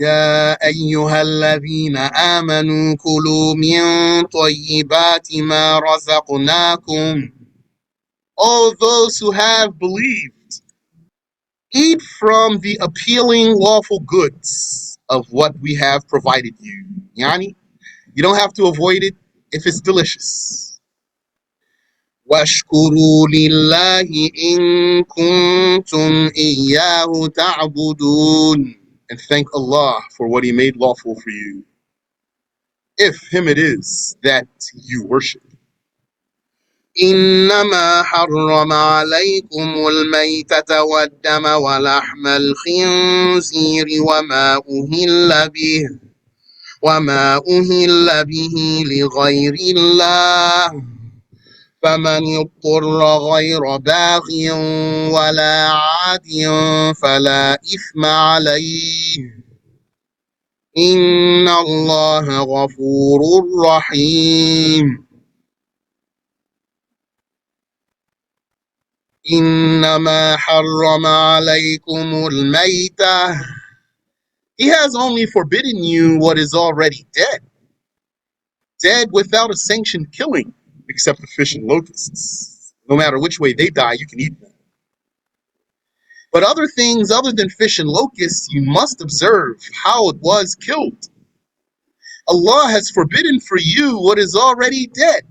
يا أيها الذين آمنوا كلوا من طيبات ما رزقناكم. All those who have believed, eat from the appealing lawful goods of what we have provided you. Yani, you don't have to avoid it if it's delicious. واشكروا لله إن كنتم إياه تعبدون. And thank Allah for what He made lawful for you, if Him it is that you worship. إنما حرم عليكم الميتة والدم ولحم الخنزير وما أهل به لغير الله فمن اضطر غير باغ ولا عاد فلا إثم عليه إن الله غفور رحيم. إنما حرم عليكم الميتة. He has only forbidden you what is already dead. Dead without a sanctioned killing, except the fish and locusts. No matter which way they die, you can eat them. But other things other than fish and locusts, you must observe how it was killed. Allah has forbidden for you what is already dead.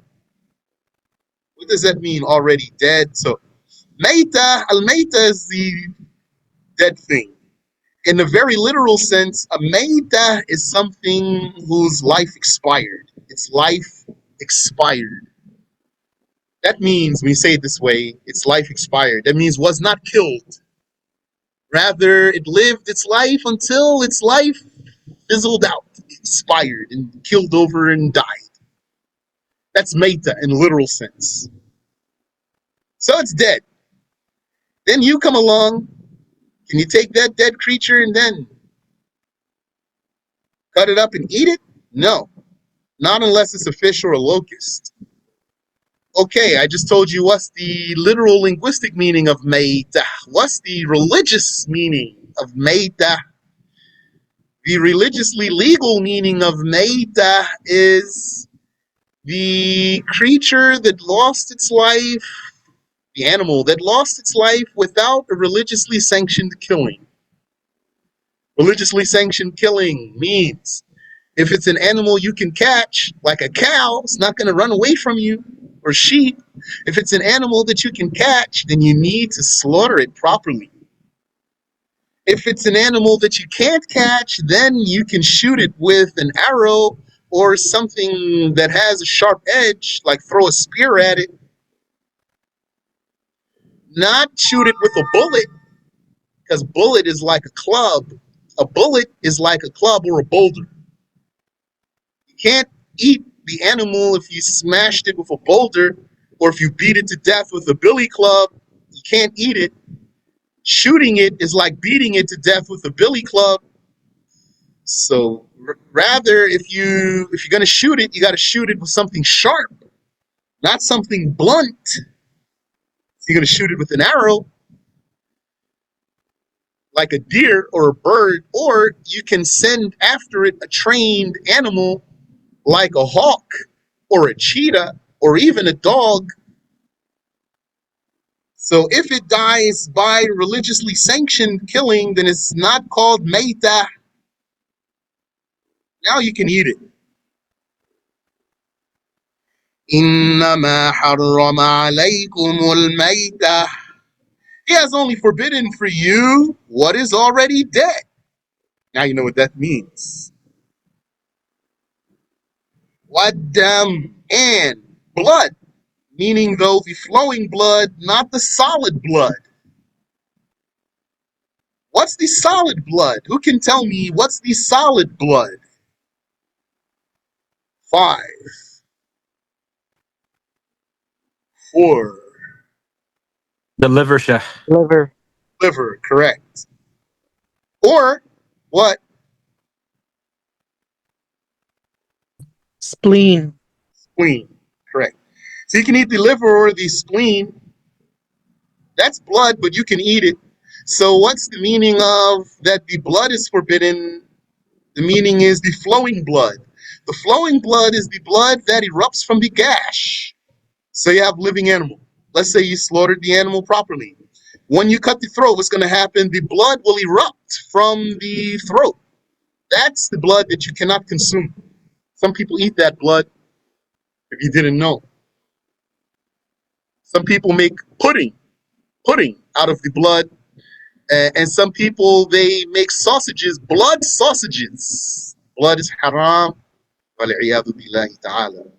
What does that mean, already dead? So, al-mayta is the dead thing. In a very literal sense, a mayta is something whose life expired. Its life expired. That means, when you say it this way, its life expired. That means was not killed. Rather, it lived its life until its life fizzled out, expired, and killed over and died. That's mayta in literal sense. So it's dead. Then you come along. Can you take that dead creature and then cut it up and eat it? No. Not unless it's a fish or a locust. Okay, I just told you what's the literal linguistic meaning of mayta. What's the religious meaning of mayta? The religiously legal meaning of mayta is the creature that lost its life, the animal that lost its life without a religiously sanctioned killing. Religiously sanctioned killing means if it's an animal you can catch, like a cow, it's not going to run away from you, or sheep. If it's an animal that you can catch, then you need to slaughter it properly. If it's an animal that you can't catch, then you can shoot it with an arrow or something that has a sharp edge, like throw a spear at it. Not shoot it with a bullet, because bullet is like a club. A bullet is like a club or a boulder. You can't eat the animal if you smashed it with a boulder, or if you beat it to death with a billy club. You can't eat it. Shooting it is like beating it to death with a billy club. So rather, if you're going to shoot it, you got to shoot it with something sharp, not something blunt. You're going to shoot it with an arrow, like a deer or a bird, or you can send after it a trained animal like a hawk or a cheetah or even a dog. So if it dies by religiously sanctioned killing, then it's not called mayta. Now you can eat it. إنما حرم عليكم الميتة. He has only forbidden for you what is already dead. Now you know what that means. Waddam, and blood, meaning though the flowing blood, not the solid blood. What's the solid blood? Who can tell me what's the solid blood? 5, 4. The liver, Sheikh. Liver, correct. Or what? Spleen. Spleen, correct. So you can eat the liver or the spleen. That's blood, but you can eat it. So what's the meaning of that the blood is forbidden? The meaning is the flowing blood. The flowing blood is the blood that erupts from the gash. So you have living animal. Let's say you slaughtered the animal properly. When you cut the throat, what's going to happen? The blood will erupt from the throat. That's the blood that you cannot consume. Some people eat that blood, if you didn't know. Some people make pudding out of the blood. And some people, they make sausages, blood sausages. Blood is haram. وَالْعِيَاذُ بِاللَّهِ تَعَالَى.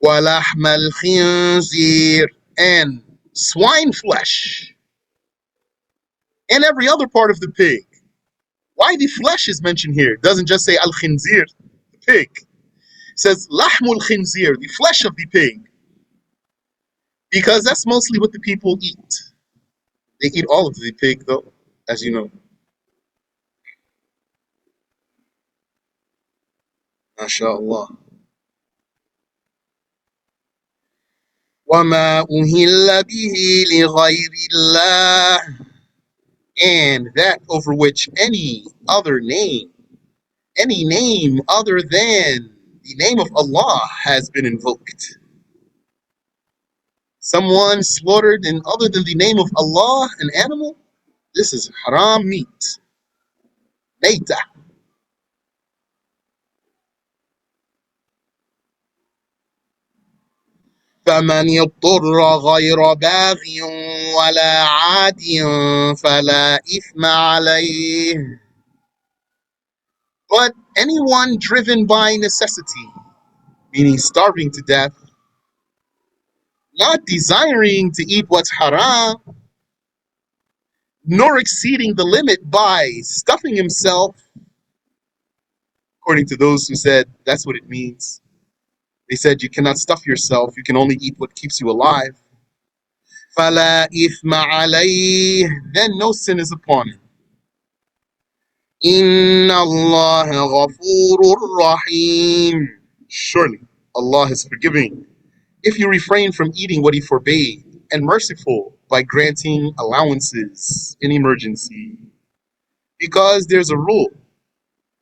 وَلَحْمَ الْخِنْزِيرِ, and swine flesh. And every other part of the pig. Why the flesh is mentioned here? It doesn't just say al-khinzir, the pig. It says lahmul khinzir, the flesh of the pig. Because that's mostly what the people eat. They eat all of the pig, though, as you know. MashaAllah. وَمَا أُهِلَّ بِهِ لِغَيْرِ اللَّهِ, and that over which any name other than the name of Allah has been invoked. Someone slaughtered in other than the name of Allah an animal, this is haram meat. Maytah. فَمَنِ اضْطُرَّ غَيْرَ بَاغٍ وَلَا عَادٍ فَلَا إِثْمَ عَلَيْهِ. But anyone driven by necessity, meaning starving to death, not desiring to eat what's haram, nor exceeding the limit by stuffing himself, according to those who said that's what it means. They said you cannot stuff yourself, you can only eat what keeps you alive. فَلَا إِثْمَ عَلَيْهِ, then no sin is upon him. إِنَّ اللَّهَ غَفُورٌ رَحِيمٌ, surely Allah is forgiving if you refrain from eating what He forbade, and merciful by granting allowances in emergency. Because there's a rule,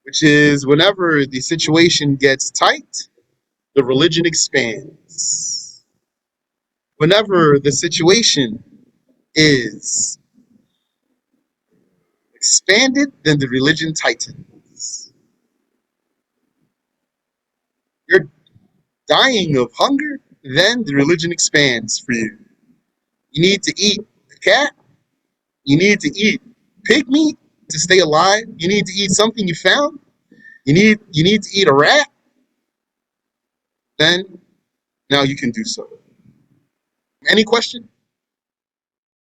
which is whenever the situation gets tight, the religion expands. Whenever the situation is expanded, then the religion tightens. You're dying of hunger, then the religion expands for you. You need to eat a cat. You need to eat pig meat to stay alive. You need to eat something you found. You need to eat a rat. Then now you can do so. Any question?